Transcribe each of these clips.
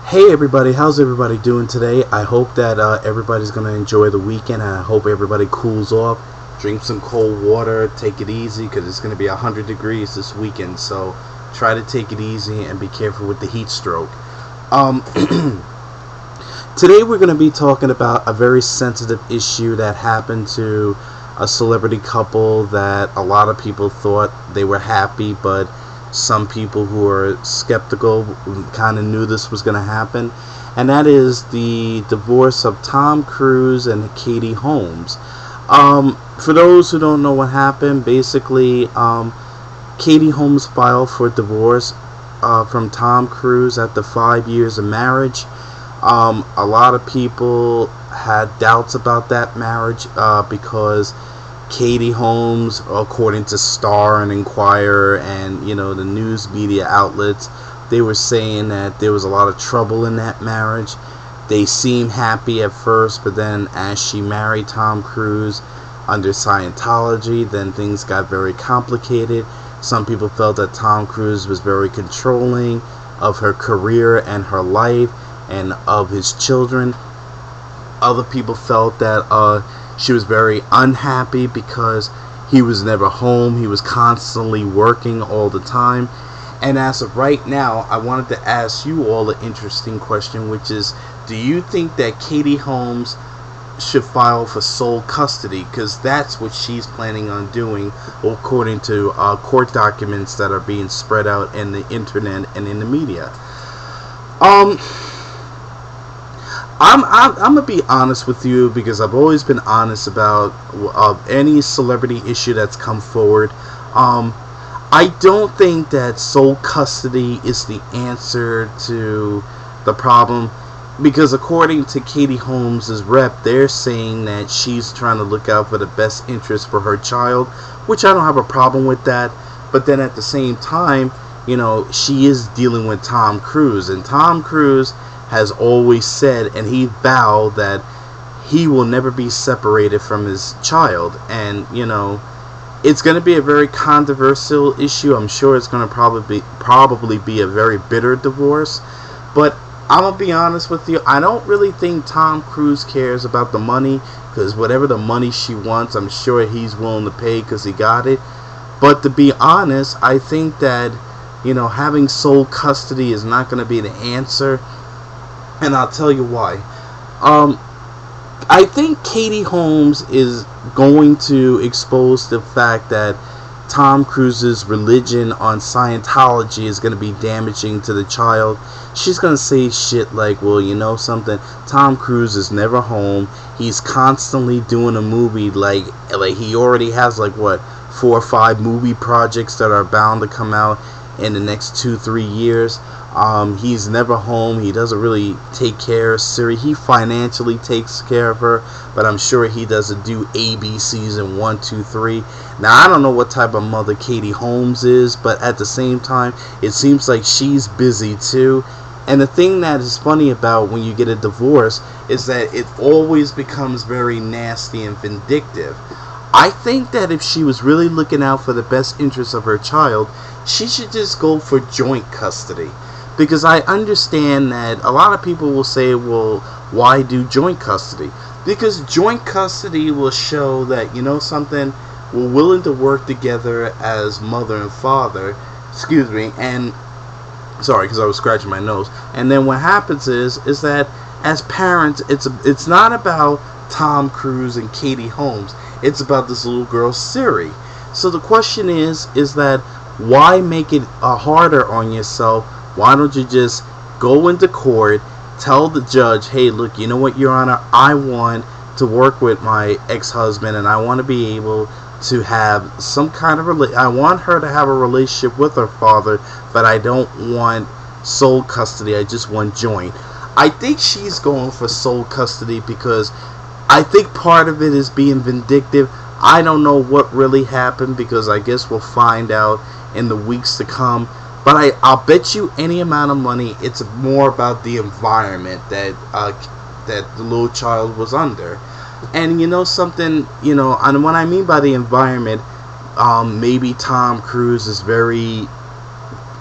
Hey everybody, how's everybody doing today? I hope that everybody's going to enjoy the weekend, and I hope everybody cools off. Drink some cold water, take it easy, because it's going to be 100 degrees this weekend, so try to take it easy and be careful with the heat stroke. Um, Today we're going to be talking about a very sensitive issue that happened to a celebrity couple that a lot of people thought they were happy, but some people who are skeptical kind of knew this was going to happen, and that is the divorce of Tom Cruise and Katie Holmes. For those who don't know what happened, basically, Katie Holmes filed for divorce from Tom Cruise after 5 years of marriage. A lot of people had doubts about that marriage because Katie Holmes, according to Star and Inquirer and the news media outlets, they were saying that there was a lot of trouble in that marriage. They seemed happy at first, but then as she married Tom Cruise under Scientology, then things got very complicated. Some people felt that Tom Cruise was very controlling of her career and her life and of his children. Other people felt that she was very unhappy because he was never home. He was constantly working all the time. And as of right now, I wanted to ask you all an interesting question, which is, do you think that Katie Holmes should file for sole custody? Because that's what she's planning on doing, according to court documents that are being spread out in the internet and in the media. I'm gonna be honest with you, because I've always been honest about any celebrity issue that's come forward. I don't think that sole custody is the answer to the problem, because according to Katie Holmes' rep, they're saying that she's trying to look out for the best interest for her child, which I don't have a problem with that. But then at the same time, she is dealing with Tom Cruise, and Tom Cruise has always said, and he vowed, that he will never be separated from his child. And it's going to be a very controversial issue. I'm sure it's going to probably be a very bitter divorce. But I'm gonna be honest with you, I don't really think Tom Cruise cares about the money, because whatever the money she wants, I'm sure he's willing to pay because he got it. But to be honest, I think that having sole custody is not going to be the answer. And I'll tell you why. I think Katie Holmes is going to expose the fact that Tom Cruise's religion on Scientology is going to be damaging to the child. She's going to say shit like, well, something, Tom Cruise is never home. He's constantly doing a movie, like he already has 4 or 5 movie projects that are bound to come out in the next 2-3 years. He's never home. He doesn't really take care of SURI. He financially takes care of her, but I'm sure he doesn't do ABCs in 1, 2, 3. Now, I don't know what type of mother Katie Holmes is, but at the same time, it seems like she's busy too. And the thing that is funny about when you get a divorce is that it always becomes very nasty and vindictive. I think that if she was really looking out for the best interests of her child, she should just go for joint custody. Because I understand that a lot of people will say, well, why do joint custody? Because joint custody will show that, something, we're willing to work together as mother and father. Excuse me, and sorry, because I was scratching my nose. And then what happens is that as parents, it's not about Tom Cruise and Katie Holmes. It's about this little girl, SURI. So the question is that why make it harder on yourself? Why don't you just go into court, tell the judge, hey, look, you know what, Your Honor, I want to work with my ex-husband, and I want to be able to have some kind of I want her to have a relationship with her father, but I don't want sole custody. I just want joint. I think she's going for sole custody because I think part of it is being vindictive. I don't know what really happened, because I guess we'll find out in the weeks to come. But I'll bet you any amount of money it's more about the environment that the little child was under. And something, and what I mean by the environment, maybe Tom Cruise is very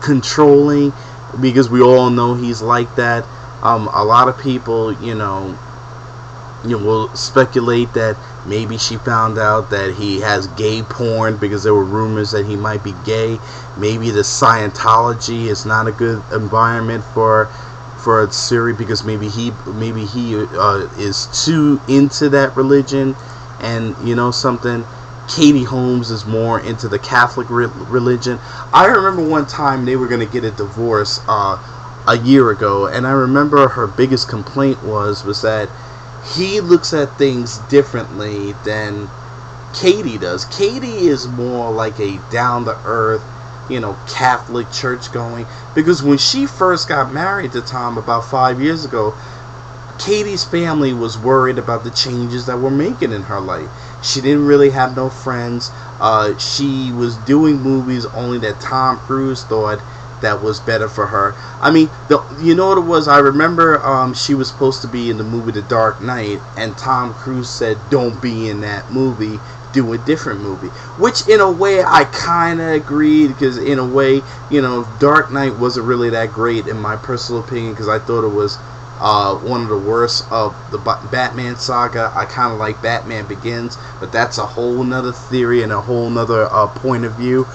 controlling, because we all know he's like that. A lot of people, will speculate that maybe she found out that he has gay porn because there were rumors that he might be gay. Maybe the Scientology is not a good environment for SURI because maybe he is too into that religion, and something. Katie Holmes is more into the Catholic religion. I remember one time they were going to get a divorce a year ago, and I remember her biggest complaint was that he looks at things differently than Katie does. Katie is more like a down-to-earth, Catholic church going. Because when she first got married to Tom about 5 years ago, Katie's family was worried about the changes that were making in her life. She didn't really have no friends. She was doing movies only that Tom Cruise thought that was better for her. I mean, you know what it was? I remember she was supposed to be in the movie The Dark Knight, and Tom Cruise said, "Don't be in that movie. Do a different movie." Which, in a way, I kind of agreed, because in a way, Dark Knight wasn't really that great in my personal opinion, because I thought it was one of the worst of the Batman saga. I kind of like Batman Begins, but that's a whole nother theory and a whole nother point of view.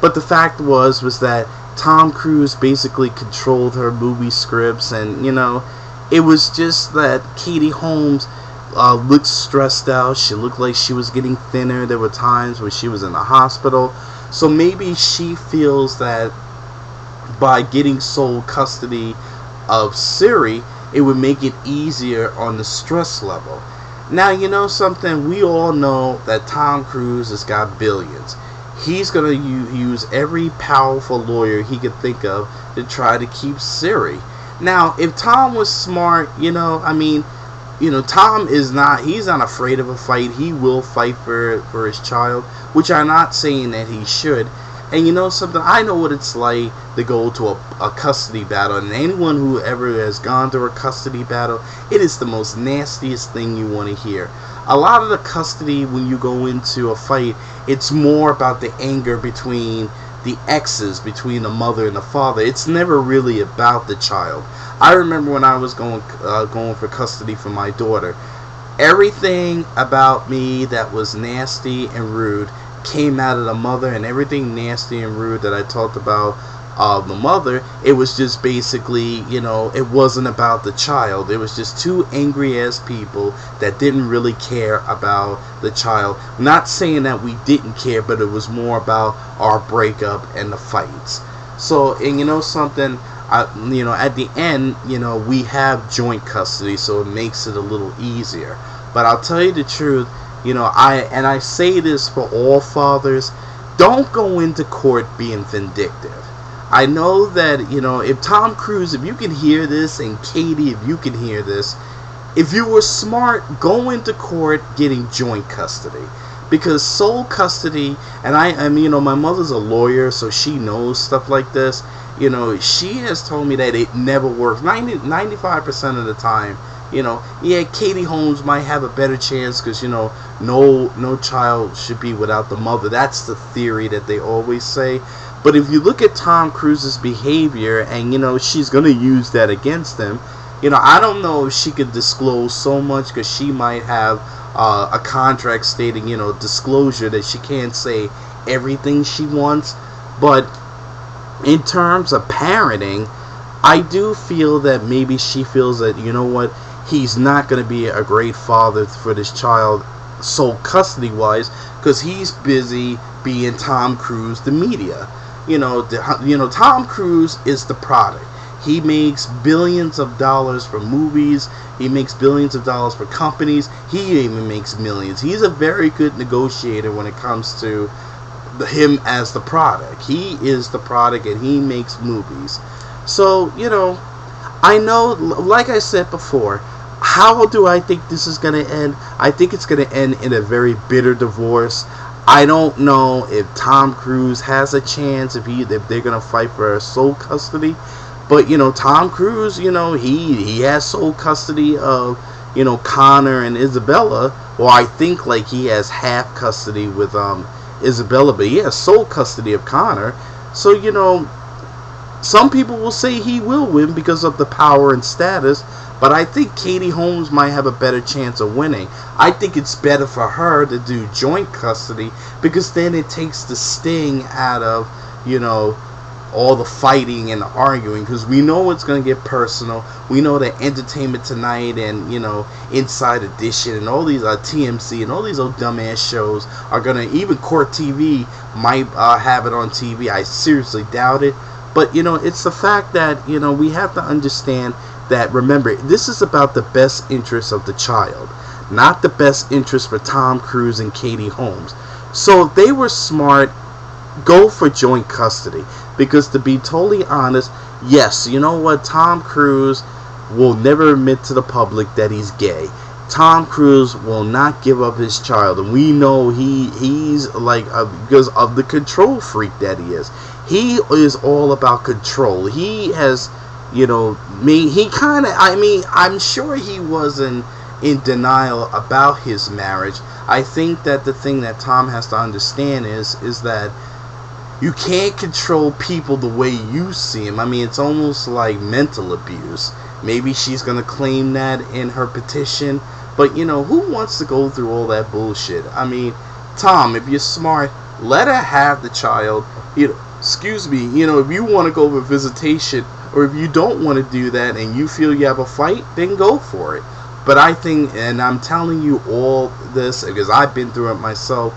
But the fact was that Tom Cruise basically controlled her movie scripts, and it was just that Katie Holmes looked stressed out. She looked like she was getting thinner. There were times when she was in the hospital. So maybe she feels that by getting sole custody of SURI, it would make it easier on the stress level. Now, something, we all know that Tom Cruise has got billions. He's going to use every powerful lawyer he could think of to try to keep SURI. Now, if Tom was smart, Tom he's not afraid of a fight. He will fight for his child, which I'm not saying that he should. And something, I know what it's like to go to a custody battle, and anyone who ever has gone through a custody battle, it is the most nastiest thing you want to hear. A lot of the custody, when you go into a fight, it's more about the anger between the exes, between the mother and the father. It's never really about the child. I remember when I was going for custody for my daughter, everything about me that was nasty and rude came out of the mother, and everything nasty and rude that I talked about the mother, it was just basically, it wasn't about the child. It was just two angry ass people that didn't really care about the child. Not saying that we didn't care, but it was more about our breakup and the fights. So, and something, at the end, we have joint custody, so it makes it a little easier. But I'll tell you the truth, I say this for all fathers, don't go into court being vindictive. I know that, if Tom Cruise, if you can hear this, and Katie, if you can hear this, if you were smart, go into court getting joint custody. Because sole custody, and I mean, my mother's a lawyer, so she knows stuff like this. She has told me that it never works. 95% of the time, Katie Holmes might have a better chance because, no child should be without the mother. That's the theory that they always say. But if you look at Tom Cruise's behavior, and, she's going to use that against him, I don't know if she could disclose so much, because she might have a contract stating, disclosure, that she can't say everything she wants. But in terms of parenting, I do feel that maybe she feels that, he's not going to be a great father for this child, sole custody wise, because he's busy being Tom Cruise, the media. Tom Cruise is the product. He makes billions of dollars for movies. He makes billions of dollars for companies. He even makes millions. He's a very good negotiator when it comes to him as the product. He is the product, and he makes movies. So, I know, like I said before, how do I think this is going to end? I think it's going to end in a very bitter divorce. I don't know if Tom Cruise has a chance, if they're going to fight for sole custody. But, Tom Cruise, he has sole custody of, Connor and Isabella. Well, I think, like, he has half custody with Isabella, but he has sole custody of Connor. So, Some people will say he will win because of the power and status, but I think Katie Holmes might have a better chance of winning. I think it's better for her to do joint custody because then it takes the sting out of, all the fighting and the arguing, because we know it's going to get personal. We know that Entertainment Tonight and, Inside Edition and all these TMC and all these old dumbass shows are going to, even Court TV might have it on TV. I seriously doubt it. But, it's the fact that, we have to understand that, remember, this is about the best interest of the child, not the best interest for Tom Cruise and Katie Holmes. So if they were smart, go for joint custody. Because to be totally honest, yes, you know what? Tom Cruise will never admit to the public that he's gay. Tom Cruise will not give up his child. And we know he's like, because of the control freak that he is. He is all about control. He has, I'm sure he wasn't in denial about his marriage. I think that the thing that Tom has to understand is that you can't control people the way you see them. It's almost like mental abuse. Maybe she's going to claim that in her petition. But, who wants to go through all that bullshit? Tom, if you're smart, let her have the child. Excuse me, if you want to go for visitation, or if you don't want to do that and you feel you have a fight, then go for it. But I think, and I'm telling you all this because I've been through it myself,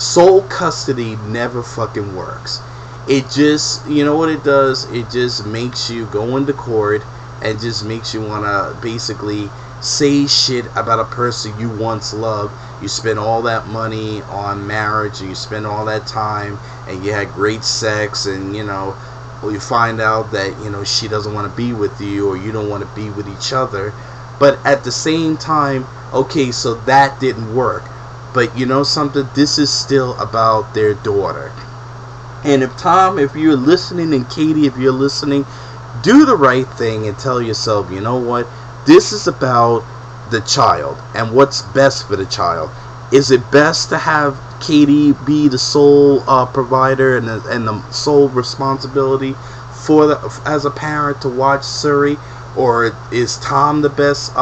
sole custody never fucking works. It just, what it does? It just makes you go into court and just makes you want to basically say shit about a person you once loved. You spend all that money on marriage, and you spend all that time, and you had great sex, and, you find out that, she doesn't want to be with you, or you don't want to be with each other. But at the same time, okay, so that didn't work. But something, this is still about their daughter. And if Tom, if you're listening, and Katie, if you're listening, do the right thing and tell yourself, you know what? This is about the child and what's best for the child. Is it best to have Katie be the sole provider and the sole responsibility for as a parent to watch SURI? Or is Tom the best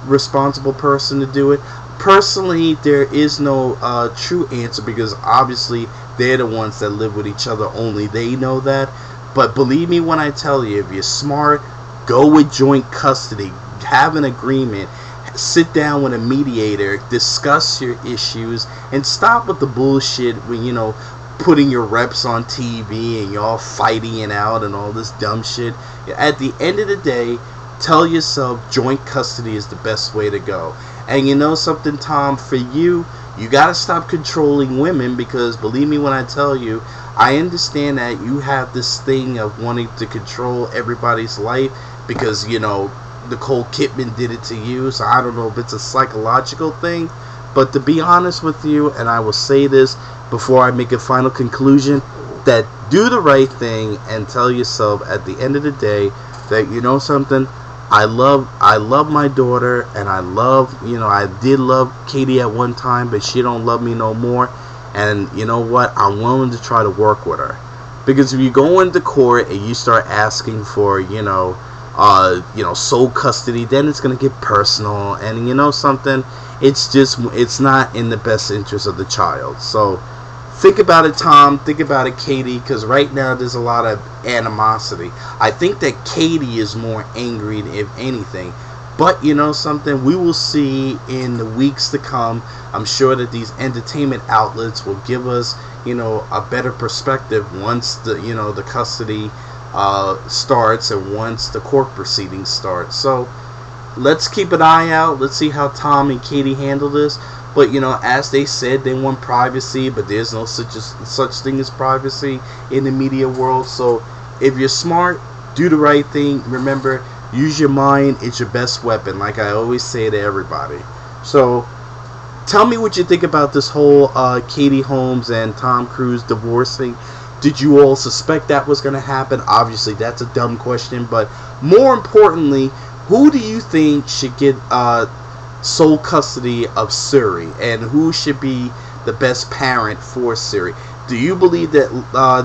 responsible person to do it? Personally, there is no true answer because obviously they're the ones that live with each other. Only they know that. But believe me when I tell you, if you're smart, go with joint custody. Have an agreement. Sit down with a mediator. Discuss your issues. And stop with the bullshit when, putting your reps on TV and y'all fighting it out and all this dumb shit. At the end of the day, tell yourself joint custody is the best way to go. And you know something, Tom, for you gotta stop controlling women, because believe me when I tell you, I understand that you have this thing of wanting to control everybody's life because, Nicole Kidman did it to you. So I don't know if it's a psychological thing, but to be honest with you, and I will say this before I make a final conclusion, that do the right thing and tell yourself at the end of the day that, something, I love my daughter, and I did love Katie at one time, but she don't love me no more. And you know what? I'm willing to try to work with her. Because if you go into court and you start asking for, sole custody, then it's going to get personal. And something, it's not in the best interest of the child. So think about it, Tom. Think about it, Katie, because right now there's a lot of animosity. I think that Katie is more angry, if anything. But something, we will see in the weeks to come. I'm sure that these entertainment outlets will give us, a better perspective once the custody starts and once the court proceedings start. So let's keep an eye out. Let's see how Tom and Katie handle this. But as they said, they want privacy, but there's no such thing as privacy in the media world. So if you're smart, do the right thing. Remember, use your mind. It's your best weapon, like I always say to everybody. So tell me what you think about this whole Katie Holmes and Tom Cruise divorcing. Did you all suspect that was going to happen? Obviously, that's a dumb question. But more importantly, who do you think should get sole custody of SURI, and who should be the best parent for SURI? Do you believe that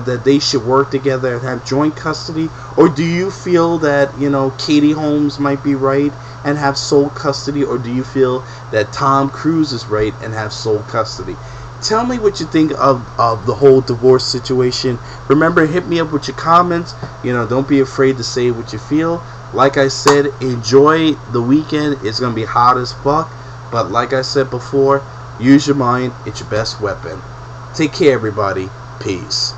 that they should work together and have joint custody, or do you feel that Katie Holmes might be right and have sole custody, or do you feel that Tom Cruise is right and have sole custody? Tell me what you think of the whole divorce situation. Remember, hit me up with your comments. Don't be afraid to say what you feel. Like I said, enjoy the weekend. It's going to be hot as fuck. But like I said before, use your mind. It's your best weapon. Take care, everybody. Peace.